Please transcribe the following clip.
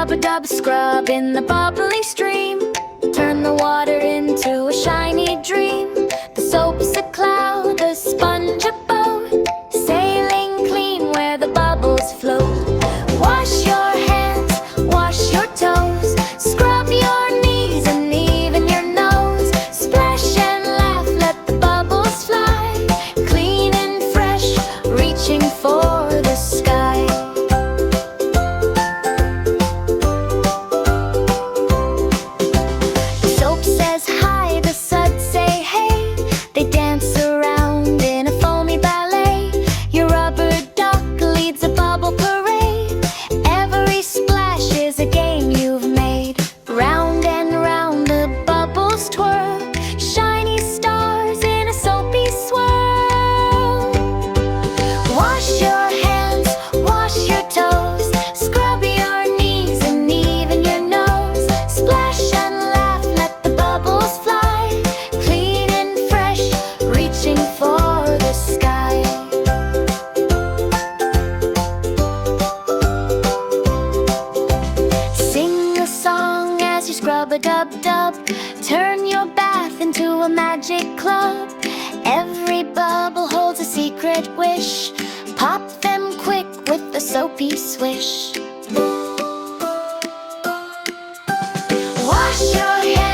Scrub-a-dub, scrub in the bubbling stream. Turn the water into a shiny dream. The soap's a cloud, the sponge a boat, sailing clean where the bubbles float. Wash your hands, wash your toes, scrub your knees and even your nose. Splash and laugh, let the bubbles fly, clean and fresh, reaching for the sky. The soap says hi, the suds say hey. They dance around in a foamy ballet. Your rubber duck leads a bubble parade. Every splash is a game you've made. Round and round the bubbles twirl, shiny stars in a soapy swirl. Wash your hands, wash your toes, scrub your knees and even your nose. Splash and laugh, let the bubbles fly, clean and fresh, reaching for the sky. Sing a song as you scrub-a-dub-dub. Turn your bath into a magic club. Every bubble holds a secret wish. Pop them quick with a soapy swish. Wash your hands.